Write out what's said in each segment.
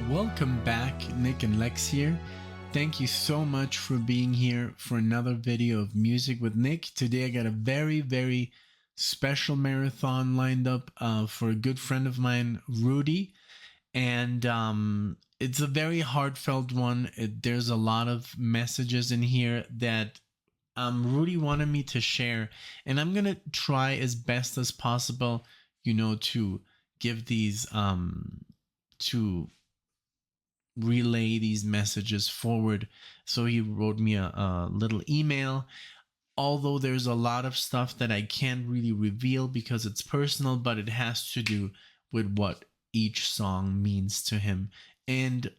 Welcome back, Nick and Lex here. Thank you so much for being here for another video of Music with Nick. Today I got a very special marathon lined up for a good friend of mine, Rudy. And it's a very heartfelt one. There's a lot of messages in here that Rudy wanted me to share. And I'm going to try as best as possible, you know, to give these, to relay these messages forward. So he wrote me a little email, although there's a lot of stuff that I can't really reveal because it's personal, but it has to do with what each song means to him and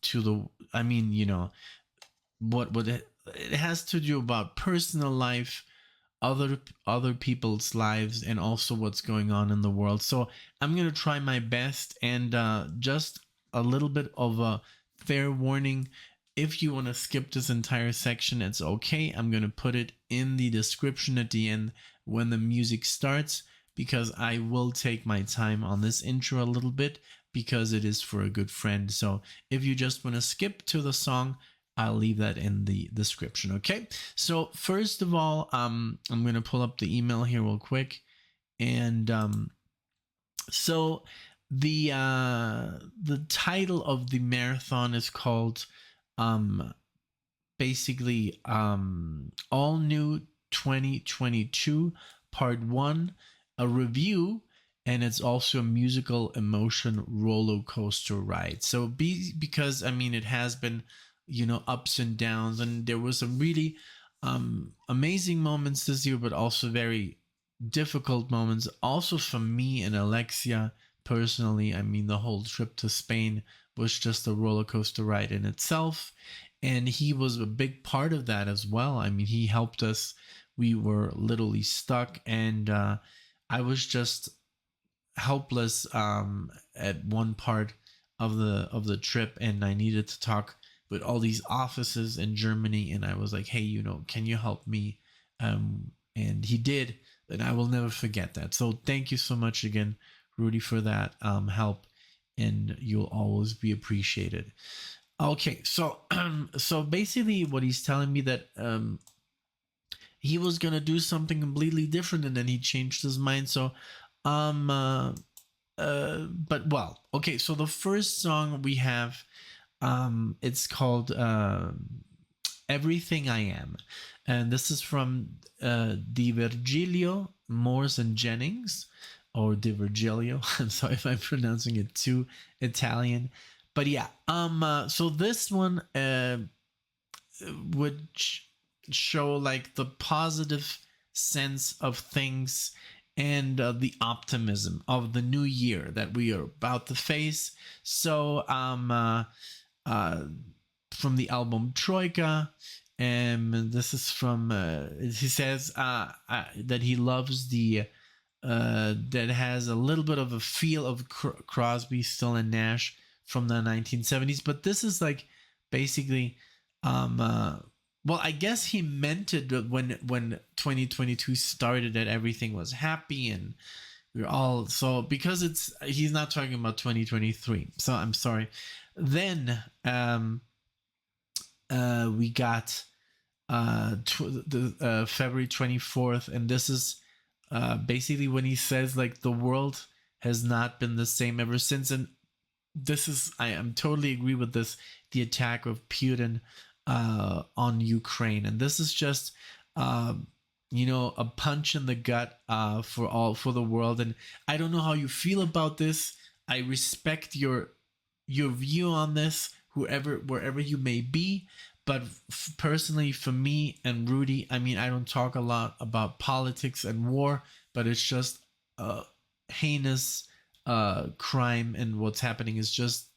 to the, I mean, you know, what it has to do about personal life, other people's lives, and also what's going on in the world. So I'm gonna try my best, and just a little bit of a fair warning. If you want to skip this entire section, it's okay. I'm going to put it in the description at the end when the music starts, because I will take my time on this intro a little bit because it is for a good friend. So if you just want to skip to the song, I'll leave that in the description. Okay. So first of all, I'm going to pull up the email here real quick. And so the title of the marathon is called basically All New 2022 Part 1, a review, and it's also a musical emotion roller coaster ride. So because I mean it has been, you know, ups and downs, and there was some really amazing moments this year, but also very difficult moments also for me and Alexia personally. I mean, the whole trip to Spain was just a roller coaster ride in itself, and he was a big part of that as well. I mean, he helped us. We were literally stuck, and I was just helpless at one part of the trip, and I needed to talk with all these offices in Germany, and I was like, hey, you know, can you help me? And he did, and I will never forget that. So thank you so much again, Rudy, for that help, and you'll always be appreciated. Okay, so so basically what he's telling me that he was gonna do something completely different, and then he changed his mind. So but well, okay, so the first song we have, it's called Everything I Am, and this is from Di Virgilio, Morse and Jennings, or Di Virgilio. I'm sorry if I'm pronouncing it too Italian, but yeah. So this one would show like the positive sense of things and the optimism of the new year that we are about to face. So from the album Troika, and this is from he says that he loves the that has a little bit of a feel of Crosby, Still and Nash from the 1970s, but this is like basically well, I guess he meant it when 2022 started, that everything was happy and we're all, so because he's not talking about 2023, so I'm sorry. Then we got the February 24th, and this is basically when he says like the world has not been the same ever since. And this is, I am totally agree with this, the attack of Putin on Ukraine, and this is just you know, a punch in the gut for the world. And I don't know how you feel about this. I respect your view on this, wherever you may be, but personally for me and Rudy, I mean, I don't talk a lot about politics and war, but it's just heinous crime, and what's happening is just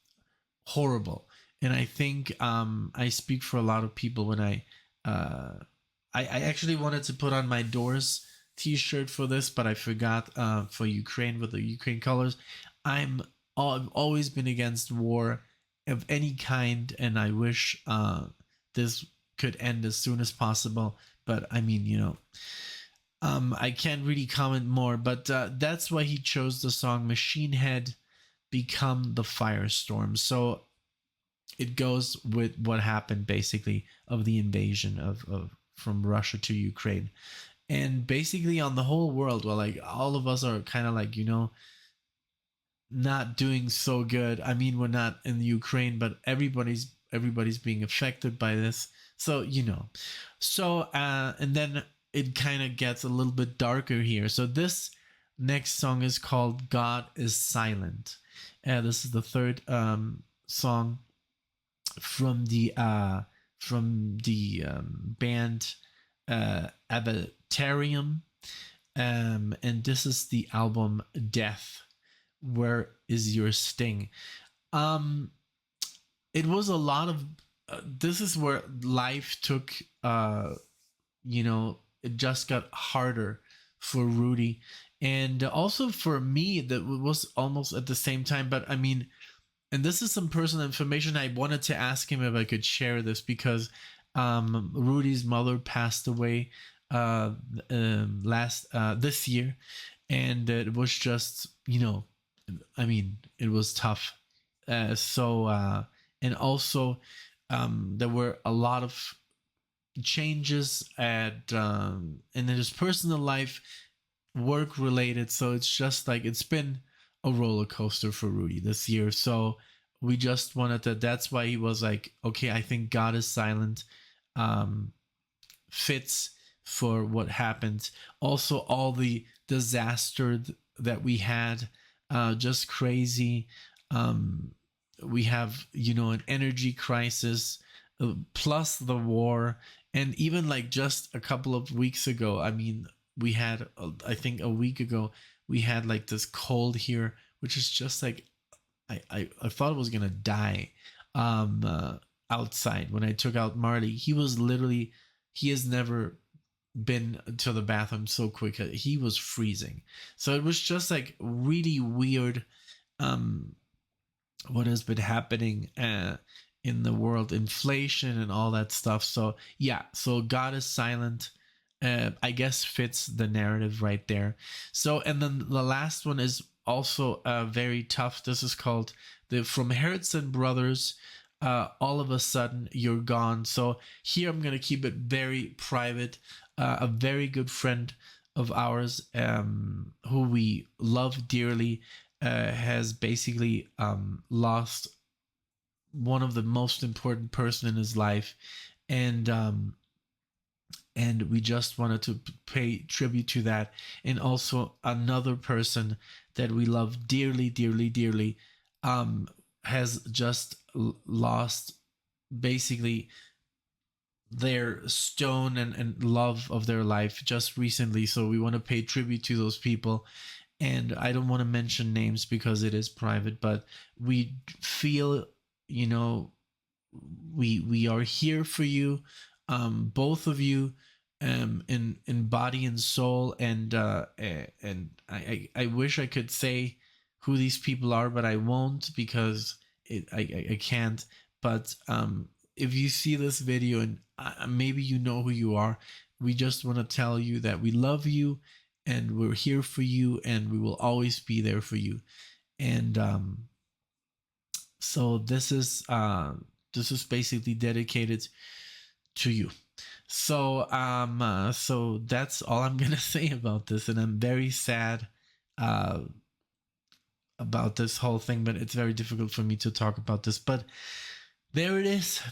horrible. And I think I speak for a lot of people when I actually wanted to put on my Doors t-shirt for this, but I forgot for Ukraine, with the Ukraine colors. I've always been against war of any kind, and I wish this could end as soon as possible. But I mean, you know, I can't really comment more, but that's why he chose the song Machine Head, become the Firestorm. So it goes with what happened basically of the invasion of from Russia to Ukraine. And basically on the whole world, well, like all of us are kind of like, not doing so good. I mean, we're not in Ukraine, but everybody's being affected by this. So, So and then it kind of gets a little bit darker here. So this next song is called God is Silent. This is the third song from the band Avatarium, and this is the album Death. Where is your sting? Um, it was a lot of. This is where life took. It just got harder for Rudy, and also for me. That was almost at the same time. But I mean, and this is some personal information. I wanted to ask him if I could share this because Rudy's mother passed away last this year, and it was just I mean it was tough. And also there were a lot of changes in his personal life, work related. So it's just like it's been a roller coaster for Rudy this year. So we just wanted to. That's why he was like, okay, I think God is Silent fits for what happened. Also, all the disaster that we had, just crazy. We have an energy crisis, plus the war, and even like just a couple of weeks ago. I mean, we had I think a week ago we had like this cold here, which is just like I thought I was gonna die outside when I took out Marley. He has never been to the bathroom so quick. He was freezing. So it was just like really weird what has been happening in the world, inflation and all that stuff. So yeah, so God is Silent. I guess fits the narrative right there. So, and then the last one is also very tough. This is called from Herzen Brothers. All of a sudden you're gone. So here I'm gonna keep it very private. A very good friend of ours, who we love dearly, has basically lost one of the most important person in his life, and we just wanted to pay tribute to that. And also another person that we love dearly, dearly, dearly, has just lost basically their stone and love of their life just recently. So we want to pay tribute to those people. And I don't want to mention names because it is private, but we feel, we are here for you, both of you, in body and soul. And I wish I could say who these people are, but I won't because I can't. But if you see this video and maybe you know who you are, we just want to tell you that we love you and we're here for you and we will always be there for you. And so this is basically dedicated to you. So so that's all I'm gonna say about this, and I'm very sad about this whole thing, but it's very difficult for me to talk about this. But there it is.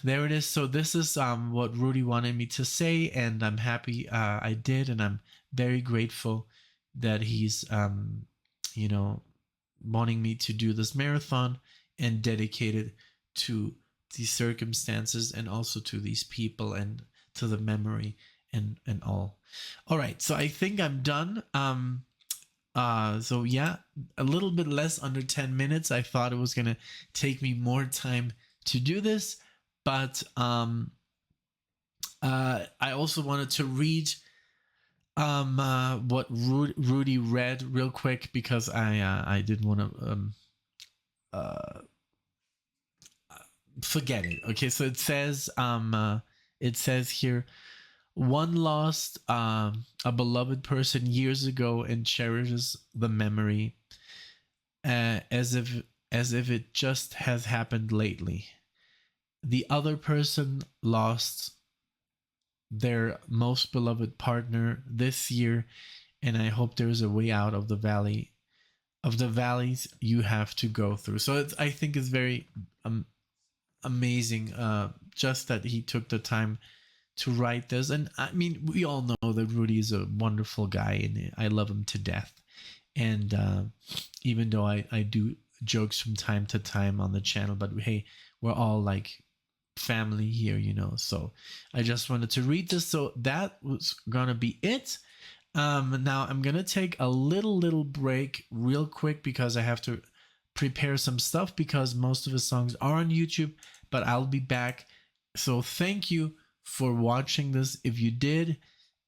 So this is what Rudy wanted me to say, and I'm happy I did, and I'm very grateful that he's wanting me to do this marathon and dedicated to these circumstances and also to these people and to the memory and all. All right, so I think I'm done. So yeah, a little bit less under 10 minutes. I thought it was gonna take me more time to do this, but I also wanted to read what Rudy read real quick because I didn't want to forget it. Okay, so it says here, one lost a beloved person years ago and cherishes the memory as if as if it just has happened lately. The other person lost their most beloved partner this year, and I hope there's a way out of the valleys you have to go through. So I think it's very amazing, just that he took the time to write this. And I mean, we all know that Rudy is a wonderful guy, and I love him to death. And even though I do jokes from time to time on the channel, but hey, we're all like family here, you know. So I just wanted to read this. So that was gonna be it. Now I'm gonna take a little break real quick because I have to prepare some stuff, because most of the songs are on YouTube, but I'll be back. So thank you for watching this if you did,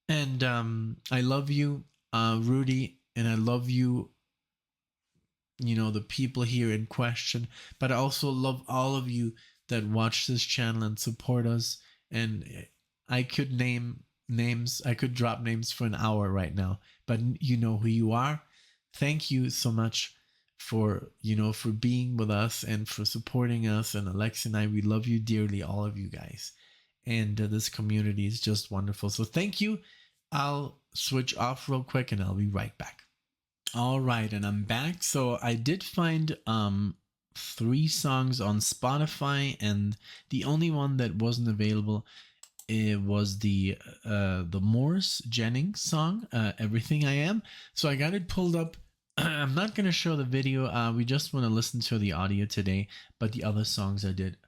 and I love you, Rudy, and I love you, you know, the people here in question, but I also love all of you that watch this channel and support us. And I could name names, I could drop names for an hour right now, but you know who you are. Thank you so much for, you know, for being with us and for supporting us. And Alex and I, we love you dearly, all of you guys. And this community is just wonderful. So thank you. I'll switch off real quick and I'll be right back. All right, and I'm back. So I did find 3 songs on Spotify, and the only one that wasn't available, it was the Morse Jennings song, Everything I Am. So I got it pulled up. I'm not going to show the video. We just want to listen to the audio today, but the other songs I did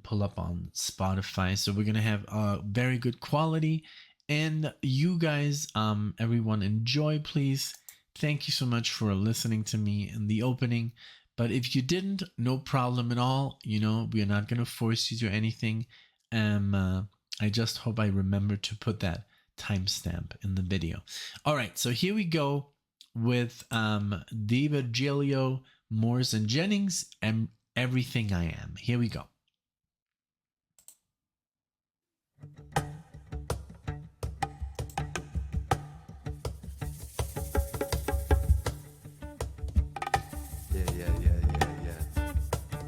pull up on Spotify. So we're going to have very good quality. And you guys, everyone, enjoy, please. Thank you so much for listening to me in the opening. But if you didn't, no problem at all. You know, we are not going to force you to anything. I just hope I remember to put that timestamp in the video. All right, so here we go with Virgilio, Morse, and Jennings, and Everything I Am. Here we go.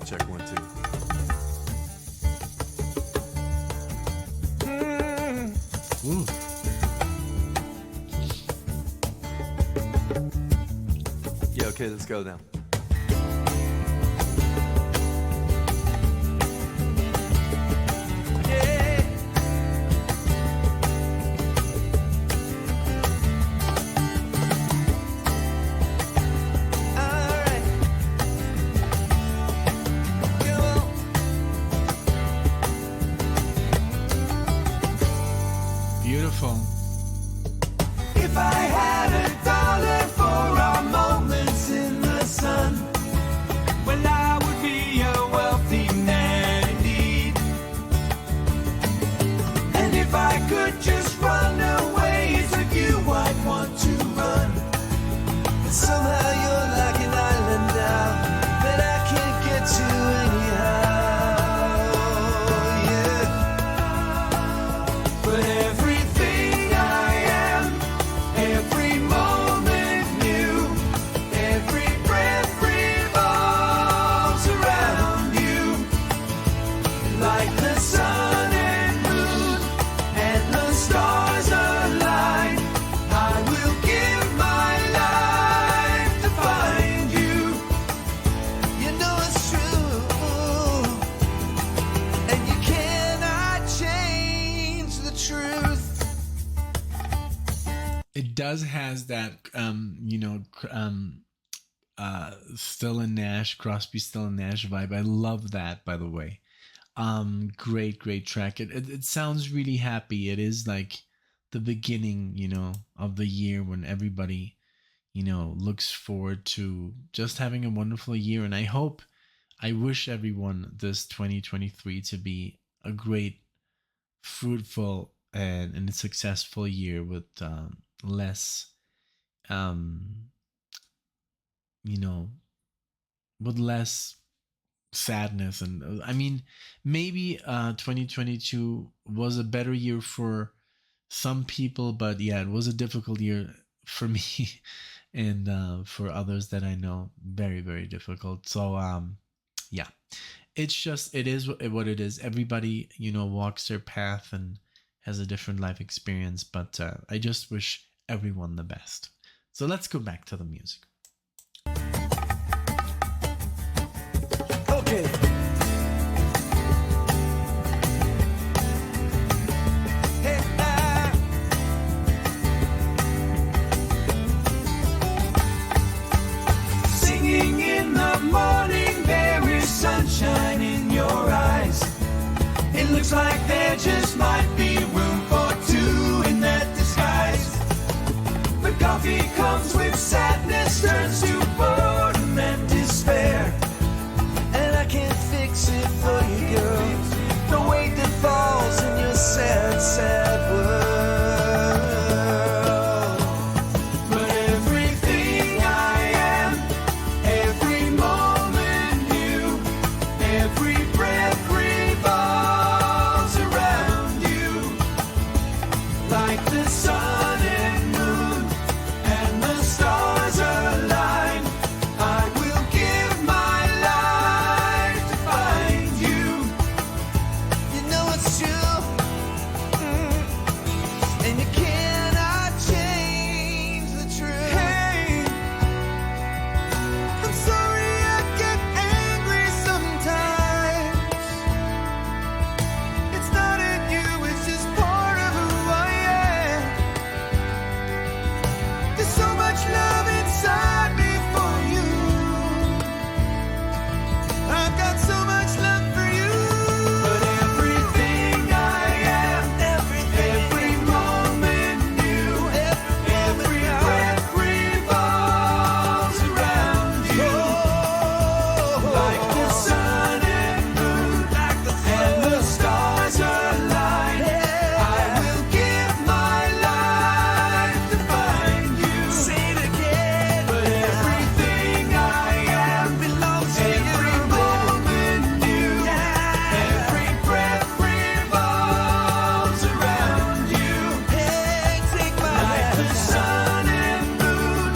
Check 1, 2. Ooh. Yeah, okay, let's go now. Beautiful. If I had $1 for our moments in the sun, well, I would be a wealthy man indeed. And if I could just run away with you, I'd want to run. But somehow you're like an island now that I can't get to anyhow. Yeah. But everything I am, every moment new, every breath revolves around you. Like the sun and moon and the stars align, I will give my life to find you. You know it's true, and you cannot change the truth. It does has that you know, Still and Nash, Crosby, Still and Nash vibe. I love that, by the way. Great track. It sounds really happy. It is like the beginning, you know, of the year when everybody, you know, looks forward to just having a wonderful year. And I wish everyone this 2023 to be a great, fruitful, and successful year with less, you know, with less sadness. And I mean, maybe 2022 was a better year for some people, but yeah, it was a difficult year for me. and for others that I know, very, very difficult. So yeah, it's just, it is what it is. Everybody, you know, walks their path and has a different life experience, but I just wish everyone the best. So let's go back to the music. Okay. Hey, singing in the morning, there is sunshine in your eyes. It looks like there just might be room for two in that disguise. But coffee comes with sadness, turns to boredom and despair. And I can't fix it for you, girl. The weight that falls in your sad, sad world. But everything I am, every moment new, every breath revolves around you. Like the sun and moon and the stars align, I will give my life to find you. You know it's true, and you cannot change the truth. Hey, I'm sorry I get angry sometimes. It's not in you, it's just part of who I am. There's so much love inside me for you. I've got so much love for you. But everything I am, every moment new, every breath revolves around you. Like the sun and moon, and the stars align, I will give my life to find you. Say it again. But everything I am belongs to you. Every moment new, every breath revolves around you. Hey, take my hand. Like the sun and moon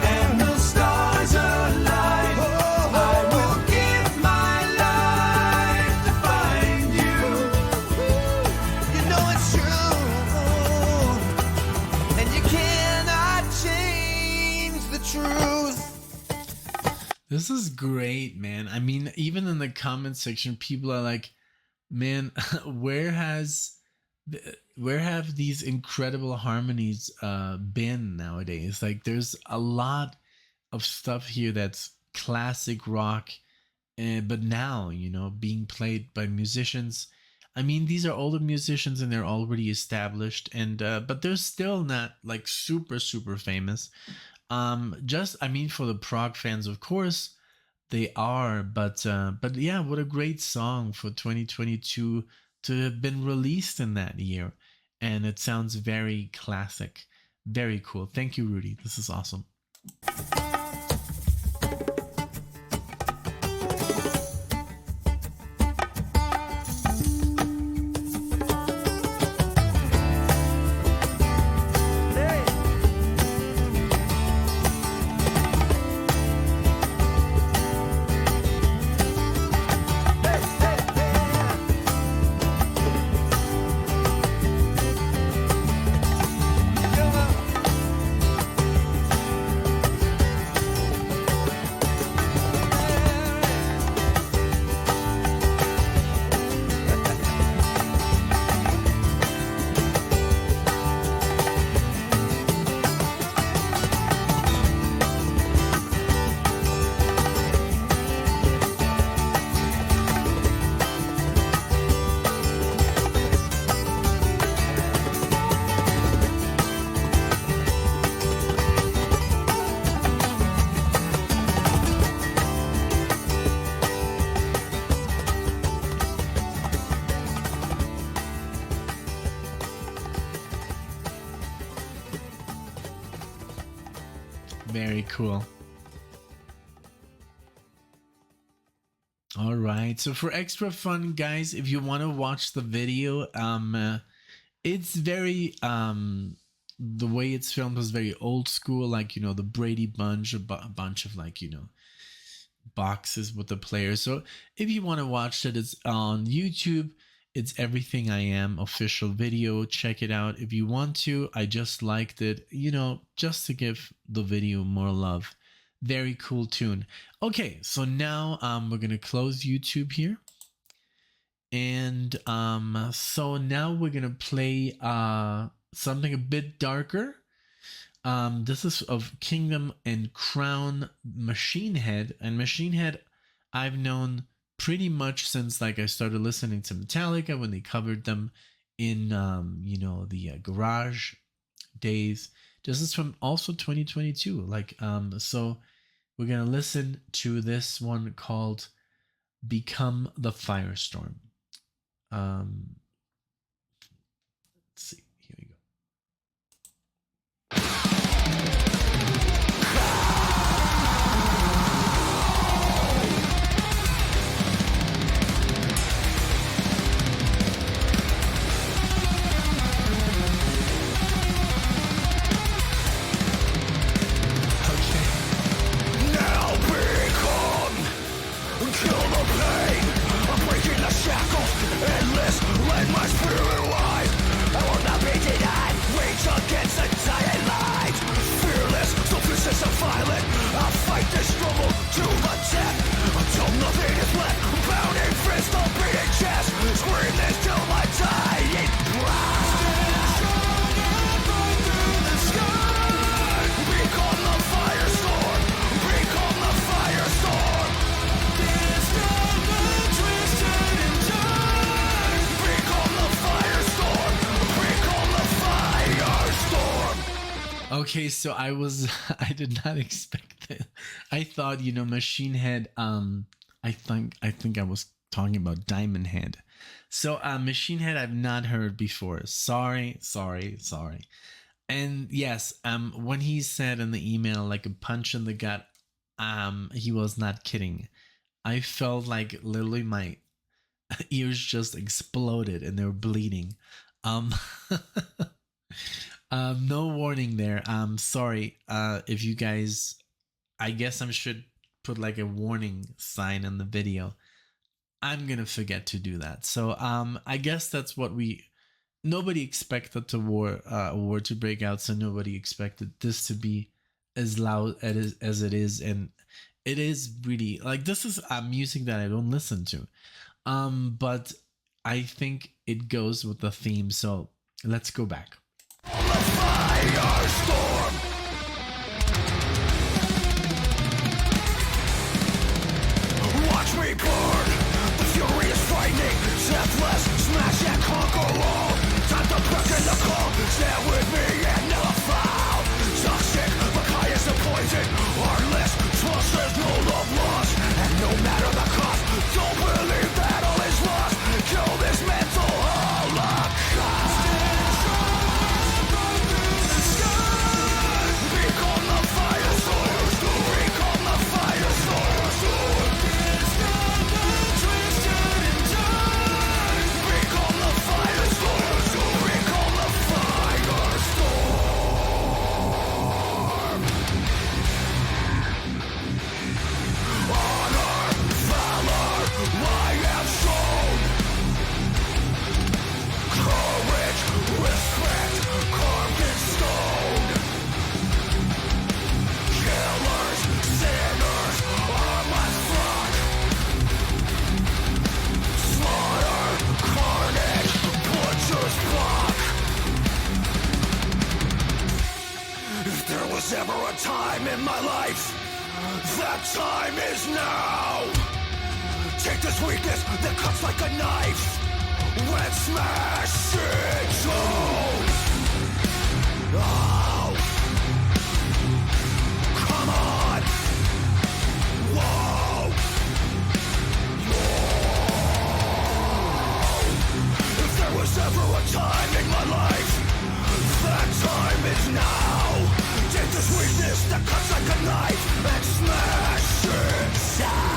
and the stars align, I will give my life to find you. You know it's true, and you cannot change the truth. This is great, man. I mean, even in the comment section, people are like, man, where have these incredible harmonies been nowadays? Like, there's a lot of stuff here that's classic rock, but now, you know, being played by musicians. I mean, these are older musicians and they're already established, and but they're still not like super, super famous. Just, I mean, for the prog fans, of course, they are, but yeah, what a great song for 2022 to have been released in that year, and it sounds very classic, very cool. Thank you, Rudy. This is awesome. Very cool. All right, so for extra fun, guys, if you want to watch the video, it's very the way it's filmed is very old school, like, you know, the Brady Bunch, a bunch of, like, you know, boxes with the players. So if you want to watch it, it's on YouTube. It's Everything I Am official video. Check it out if you want to. I just liked it, you know, just to give the video more love. Very cool tune. Okay, so now we're gonna close YouTube here, and so now we're gonna play something a bit darker. This is of Kingdom and Crown Machine Head, and Machine Head I've known pretty much since, like, I started listening to Metallica when they covered them in you know, the garage days. This is from also 2022, like, so we're gonna listen to this one called Become the Firestorm. Let's see, here we go. Endless, let my spirit rise. I will not be denied. Rage against the dying light. Fearless, selfless and violent. I'll fight this struggle to the death until nothing is left. Pounding fist, a beating chest. Scream this till my dying breath. Become the firestorm. Become the firestorm. This never twisted and done. Become the firestorm. Become the firestorm. Okay, so I did not expect that. I thought, you know, Machine Head, I think I was talking about Diamond Head. So Machine Head I've not heard before. Sorry. And yes, when he said in the email, like, a punch in the gut, he was not kidding. I felt like literally my ears just exploded and they were bleeding. No warning there. Sorry if you guys, I guess I should put like a warning sign in the video. I'm gonna forget to do that. So I guess that's what nobody expected a war to break out, so nobody expected this to be as loud as it is, and it is really, like, this is music that I don't listen to, but I think it goes with the theme. So let's go back. Firestorm. Watch me burn. The fury is frightening. Deathless, smash and conquer all. Time to beckon the call. Stand with me and never fall. Toxic, Machias and poison. Heartless, trust is no love lost. And no matter the cost, don't believe that all is lost. Kill this mental holocaust. Become the firestorm. Become the firestorm. It's never twisted and done. Become the firestorm. Become the firestorm. Honor, valor, I am shown. Courage, respect, carved in stone. Killers, sinners are my flock. Slaughter, carnage, butcher's block. If there was ever a time in my life, that time is now. Take this weakness that cuts like a knife and smash it down. Oh. Come on! Whoa! Whoa! If there was ever a time in my life, that time is now. Take this weakness that cuts like a knife and smash it down.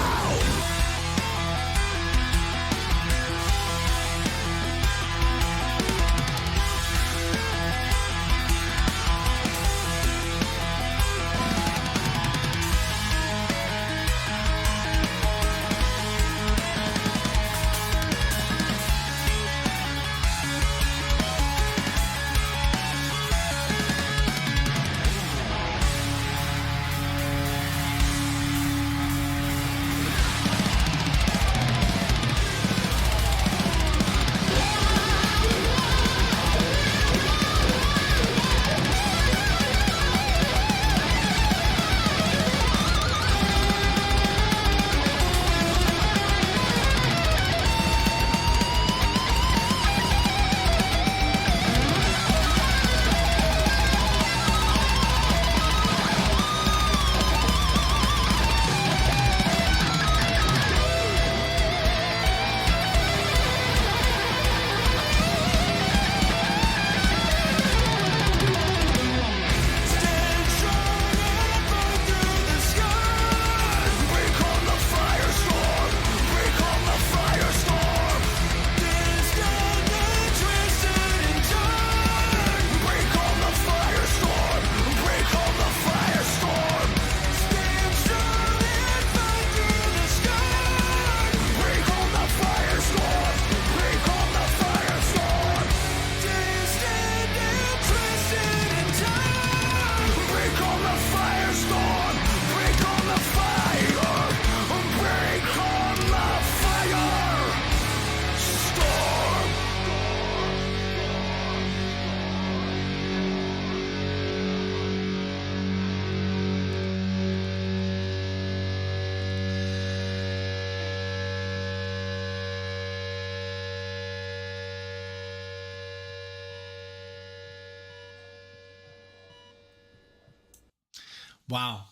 Wow.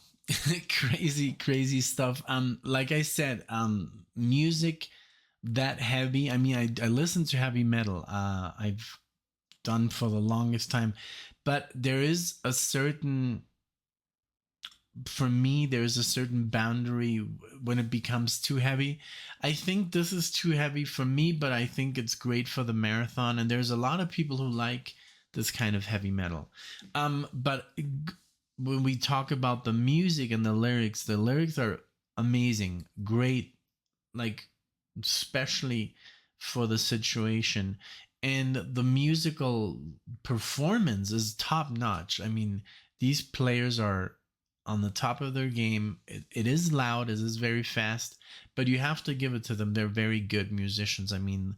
Crazy stuff. Like I said, music that heavy. I mean, I listen to heavy metal. I've done for the longest time, but there is a certain, for me, there's a certain boundary when it becomes too heavy. I think this is too heavy for me, but I think it's great for the marathon. And there's a lot of people who like this kind of heavy metal. But when we talk about the music and the lyrics are amazing, great, like, especially for the situation. And the musical performance is top notch. I mean, these players are on the top of their game. It is loud, it is very fast, but you have to give it to them. They're very good musicians. I mean,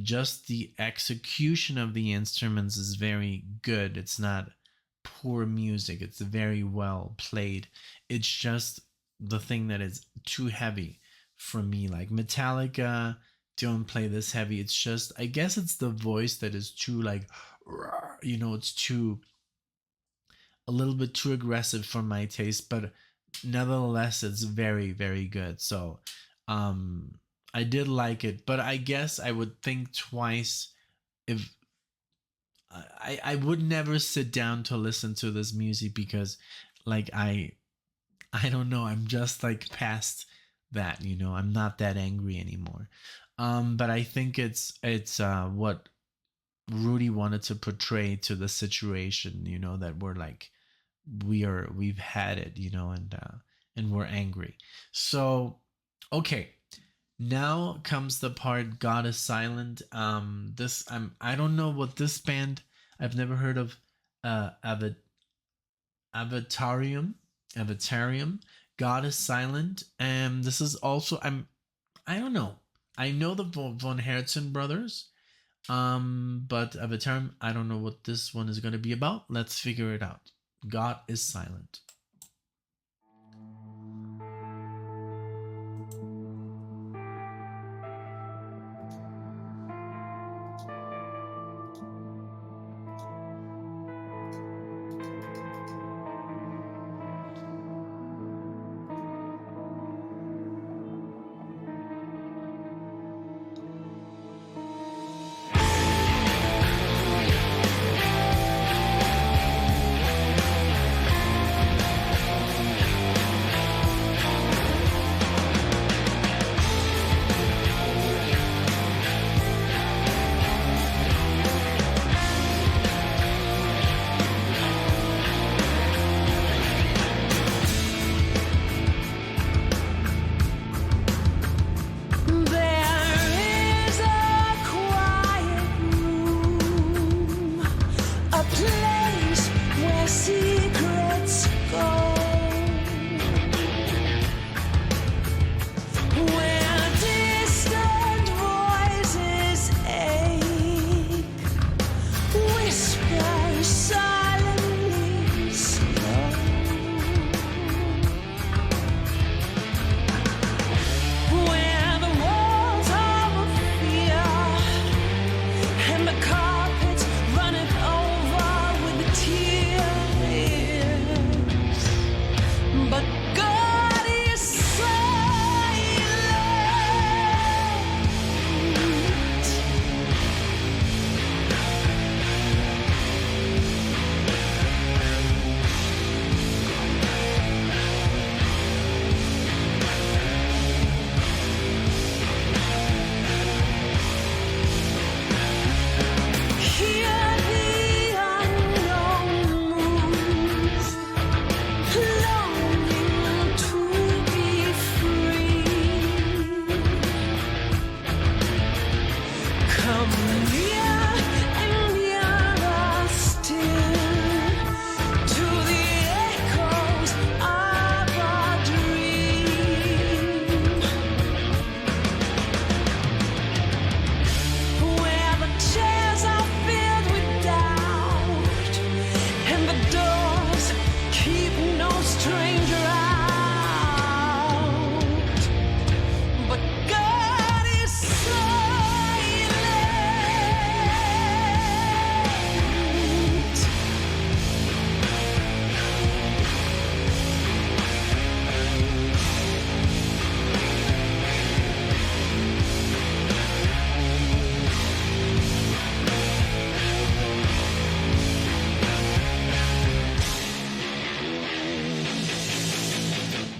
just the execution of the instruments is very good. It's not poor music, it's very well played. It's just the thing that is too heavy for me. Like Metallica don't play this heavy. It's just, I guess it's the voice that is too, like, you know, it's too, a little bit too aggressive for my taste, but nevertheless it's very good. So I did like it, but I guess I would think twice if I would never sit down to listen to this music, because like I don't know, I'm just like past that, you know, I'm not that angry anymore. But I think it's what RUDI wanted to portray to the situation, you know, that we're like, we've had it, you know, and we're angry. So okay, now comes the part God is Silent. I don't know what this band, I've never heard of. Avatarium. God is Silent. And this is also, I don't know, I know the von Herzen brothers, but Avatarium, I don't know what this one is going to be about. Let's figure it out. God is Silent. Longing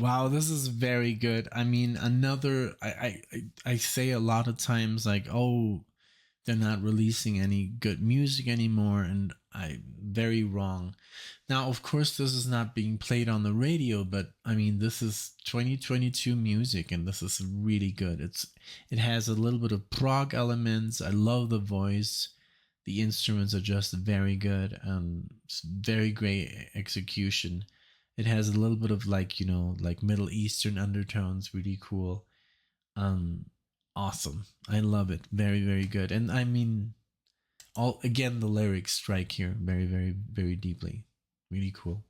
Wow, this is very good. I mean, another I say a lot of times like, oh, they're not releasing any good music anymore, and I'm very wrong. Now, of course, this is not being played on the radio, but I mean, this is 2022 music, and this is really good. It has a little bit of prog elements. I love the voice. The instruments are just very good, and it's very great execution. It has a little bit of like, like Middle Eastern undertones, really cool. Um, awesome. I love it. Very, very good. And I mean, all again, the lyrics strike here very, very, very deeply. Really cool.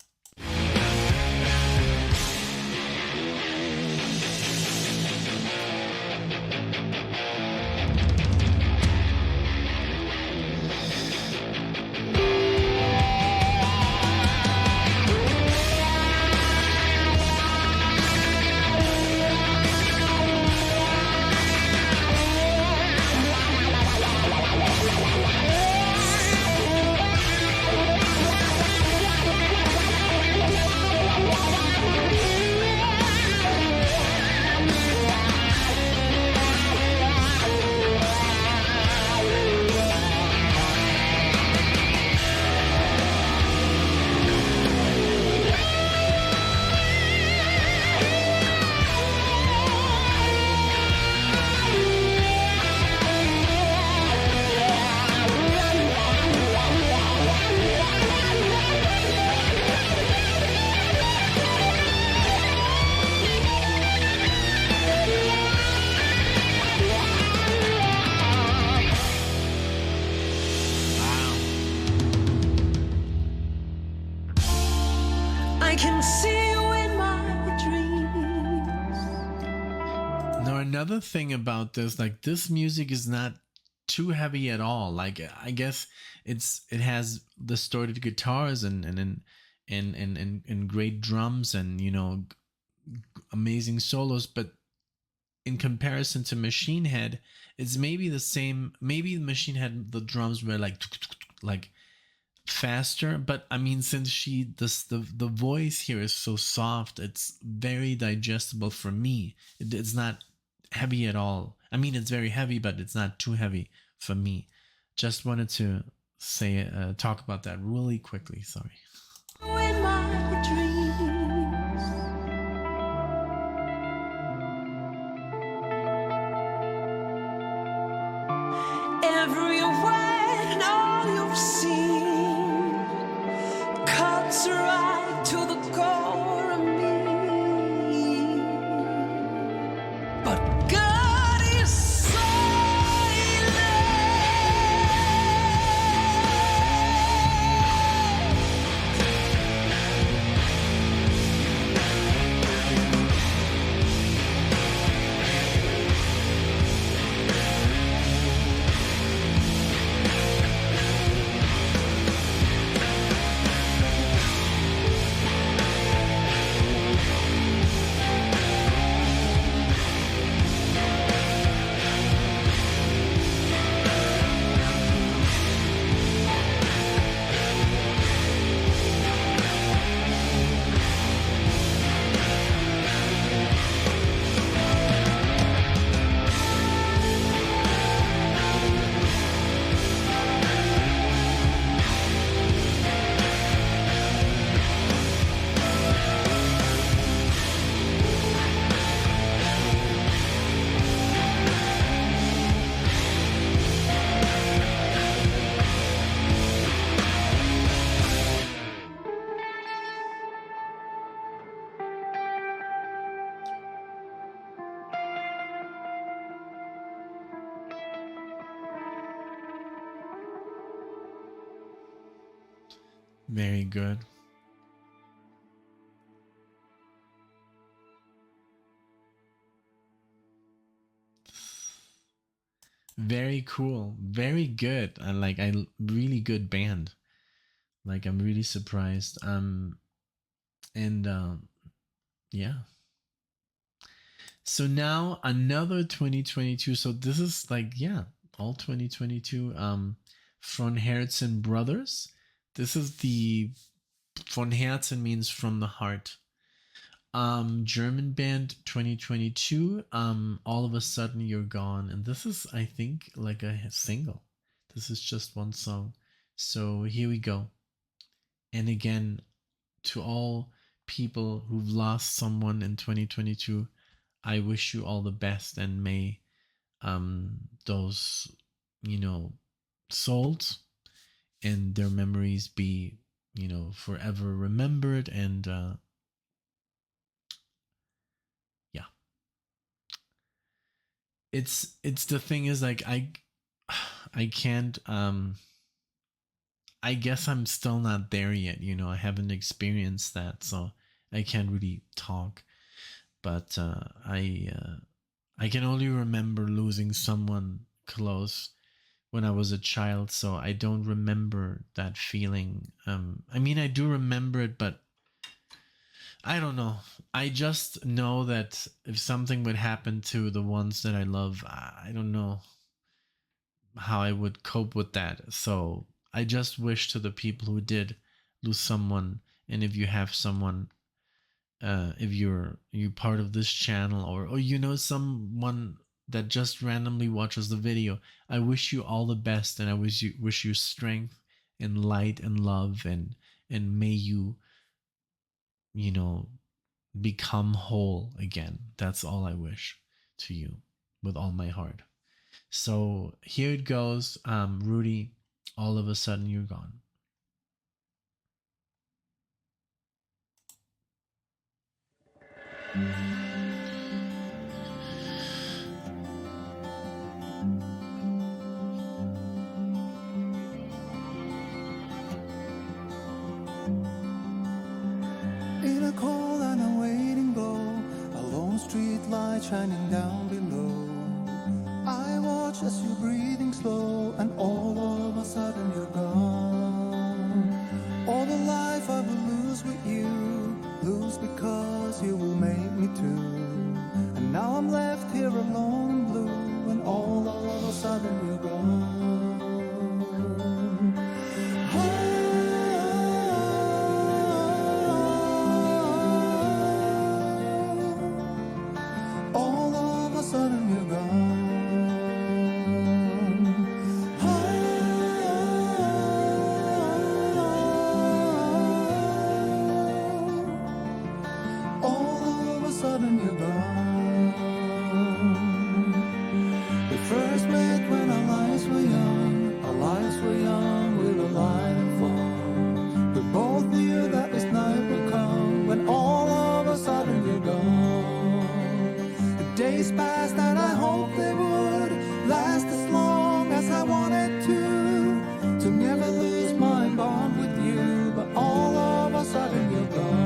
I can see you in my dreams. Now, another thing about this, like this music is not too heavy at all. Like I guess it has distorted guitars and great drums and amazing solos, but in comparison to Machine Head, it's maybe the same. Maybe Machine Head, the drums were like faster, but I mean, since the voice here is so soft, it's very digestible for me. It's not heavy at all. I mean, it's very heavy, but it's not too heavy for me. Just wanted to say talk about that really quickly. Sorry. In my dreams. Everywhere and all you've seen cuts right to the core of me. But God is silent. Very good. Very cool. Very good. I really good band. Like I'm really surprised. And yeah. So now another 2022. So this is like, yeah, all 2022 von Herzen brothers. This is the von Herzen means from the heart. German band 2022. All of a sudden you're gone, and this is, I think, like a single. This is just one song. So here we go. And again, to all people who've lost someone in 2022, I wish you all the best, and may those, souls and their memories be, forever remembered. And yeah, it's the thing is, like, I can't, I guess I'm still not there yet. I haven't experienced that, so I can't really talk. But I can only remember losing someone close when I was a child, so I don't remember that feeling. I mean, I do remember it, but I don't know. I just know that if something would happen to the ones that I love, I don't know how I would cope with that. So I just wish to the people who did lose someone, and if you have someone, if you're part of this channel, or someone that just randomly watches the video, I wish you all the best, and I wish you strength and light and love, and may you become whole again. That's all I wish to you with all my heart. So here it goes. Rudy, all of a sudden you're gone. In a cold and a waiting glow, a lone street light shining down below. I watch as you're breathing slow, and all of a sudden you're gone. All the life I will lose with you, lose because you will make me too. And now I'm left here alone and blue, and all of a sudden you're gone. All of a sudden you're gone. All of a sudden you're gone. We first met when our lives were young. Our lives were young, we were light and fun. We both knew that this night would come, when all of a sudden you're gone. The days passed and I hoped they would last as long as I wanted to never lose my bond with you. But all of a sudden you're gone.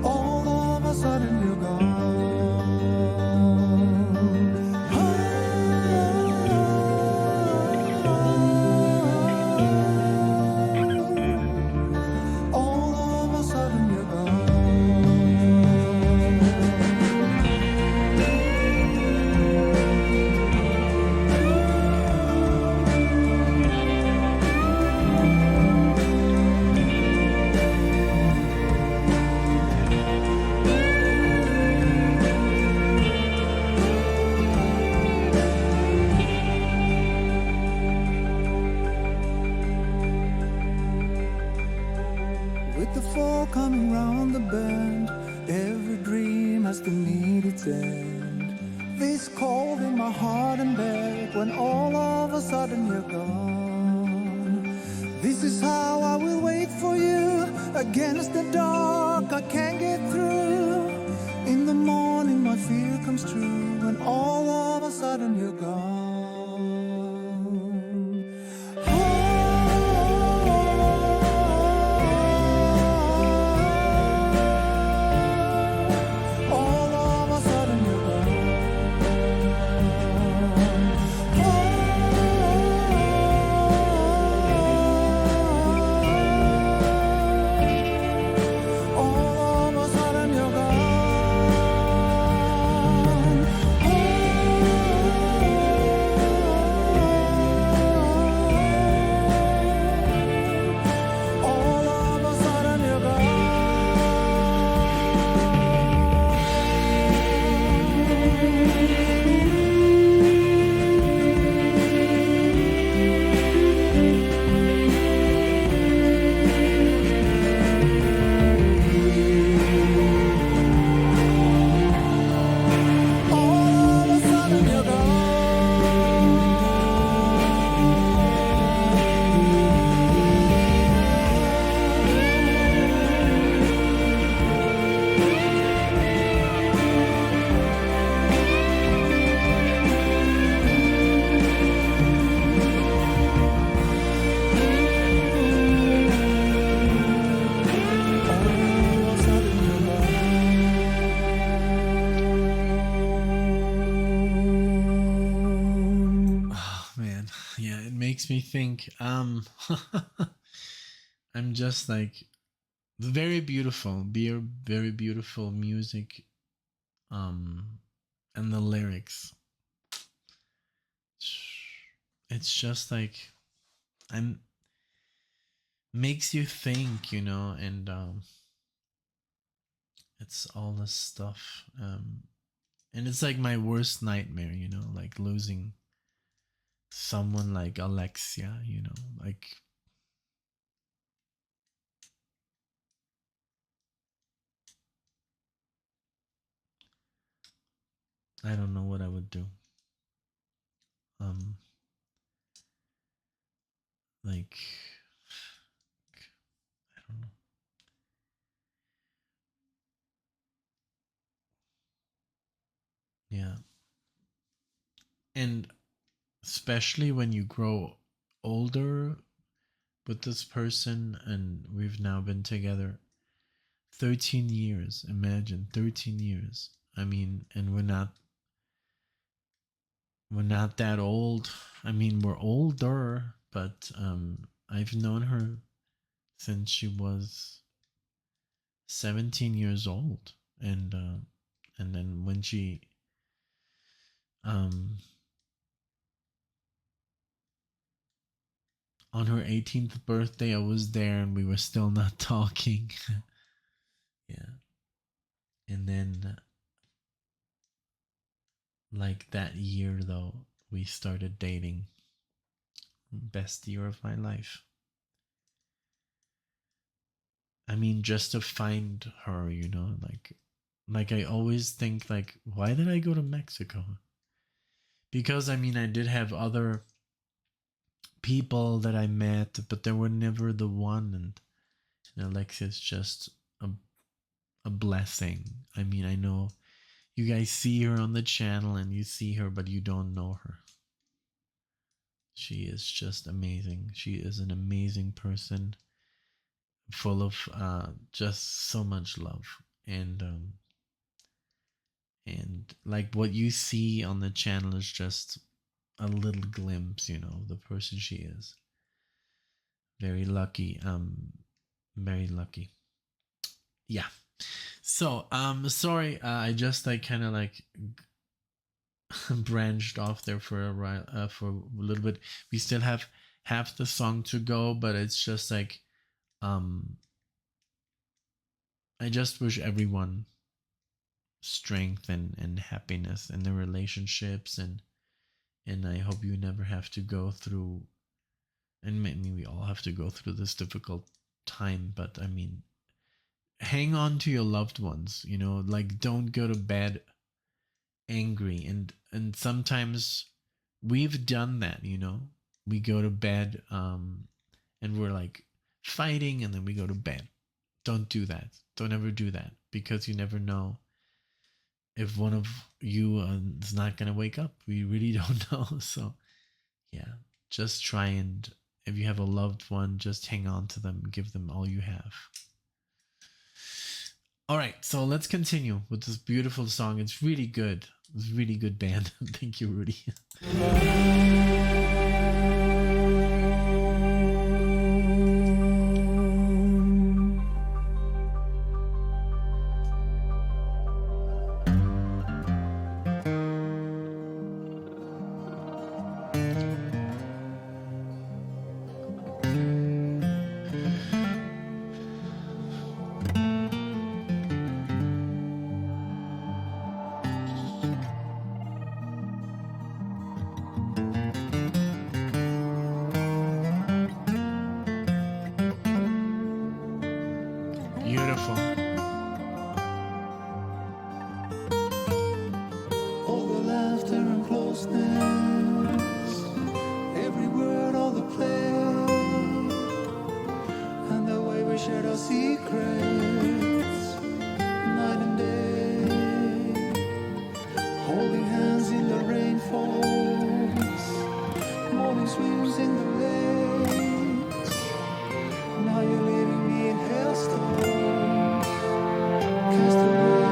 All of a sudden you're gone. All of a sudden you're gone. With the fall coming round the bend, every dream has to meet its end. This cold in my heart and bed, when all of a sudden you're gone. This is how I will wait for you, against the dark I can't get through. In the morning my fear comes true, when all of a sudden you're gone. All of a sudden you're gone. All of a sudden you're gone. makes me think. I'm just like very beautiful, very beautiful music. And the lyrics. It's just like I'm makes you think, and it's all this stuff. And it's like my worst nightmare, like losing someone like Alexia, like I don't know what I would do. Like I don't know. Yeah. And especially when you grow older with this person, and we've now been together 13 years. Imagine 13 years. I mean, and we're not that old. I mean, we're older, but I've known her since she was 17 years old, and then when she um on her 18th birthday, I was there, and we were still not talking. Yeah. And then like that year though, we started dating. Best year of my life. I mean, just to find her, like I always think, like, why did I go to Mexico? Because I mean, I did have other people that I met, but they were never the one. And Alexia's just a blessing. I mean, I know you guys see her on the channel and you see her, but you don't know her. She is just amazing. She is an amazing person, full of just so much love. And like what you see on the channel is just a little glimpse, of the person she is. Very lucky. Very lucky. Yeah. So sorry, I just like kind of like branched off there for a little bit. We still have half the song to go, but it's just like I just wish everyone strength and happiness in their relationships, and I hope you never have to go through, and maybe we all have to go through this difficult time, but I mean, hang on to your loved ones, like don't go to bed angry. And sometimes we've done that, we go to bed and we're like fighting, and then we go to bed. Don't do that. Don't ever do that, because you never know if one of you is not gonna wake up. We really don't know. So yeah, just try, and if you have a loved one, just hang on to them, give them all you have. All right, so let's continue with this beautiful song. It's really good. It's a really good band. Thank you, Rudy. Beautiful. All the laughter and closeness, every word, all the play, and the way we shared our secrets, night and day, holding hands in the rain falls, morning swims in the lakes. Now you're leaving me in hailstorms. Cast away.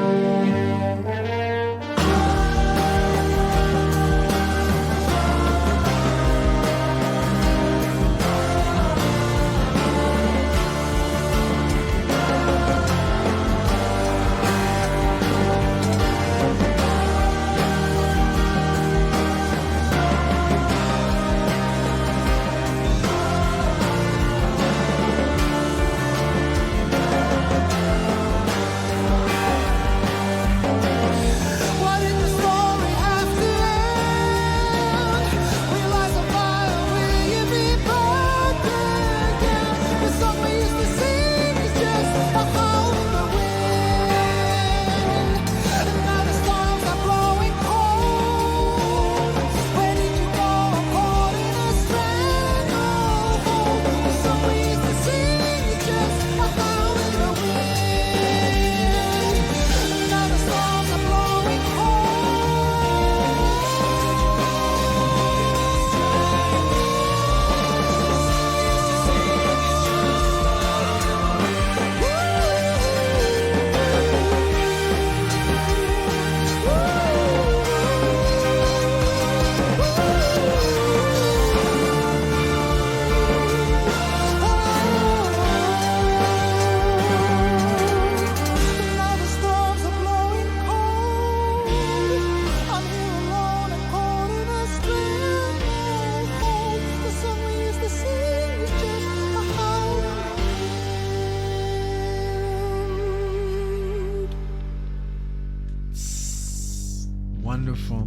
beautiful.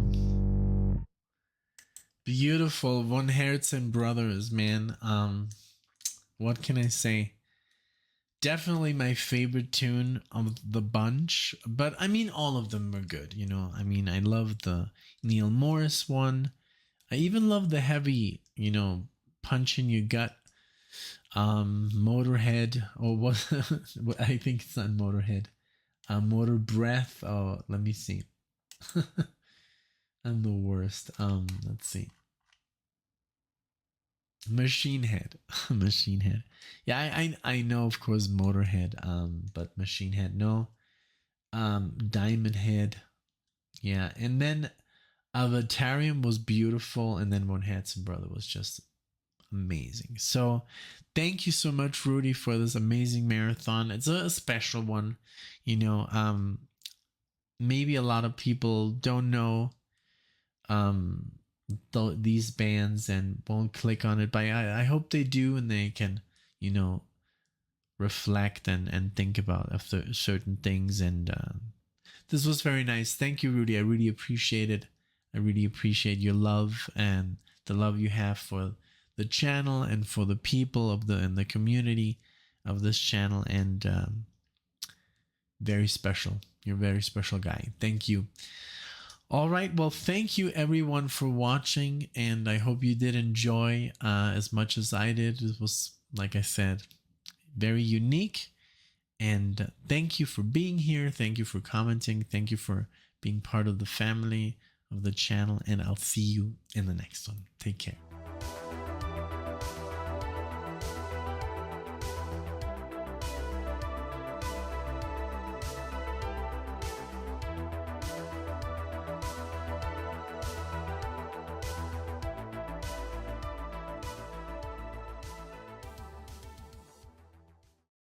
Beautiful. One Herzen brothers, man. What can I say? Definitely my favorite tune of the bunch, but I mean all of them are good, you know. I mean, I love the Neil Morse one. I even love the heavy, you know, punch in your gut. Motorhead, or what? I think it's not Motorhead. Motor Breath. Oh, let me see. I'm the worst. Let's see. Machine Head. Machine Head. Yeah, I know, of course, Motorhead, but Machine Head, no. Diamond Head. Yeah, and then Avatarium was beautiful, and then One Herzen Brother was just amazing. So thank you so much, Rudy, for this amazing marathon. It's a special one, you know. Maybe a lot of people don't know these bands and won't click on it, but I hope they do, and they can, you know, reflect and think about after certain things. And this was very nice. Thank you, Rudy. I really appreciate it. I really appreciate your love and the love you have for the channel and for the people of the community of this channel. And very special. You're a very special guy. Thank you. All right. Well, thank you everyone for watching, and I hope you did enjoy as much as I did. It was, like I said, very unique. And thank you for being here. Thank you for commenting. Thank you for being part of the family of the channel. And I'll see you in the next one. Take care.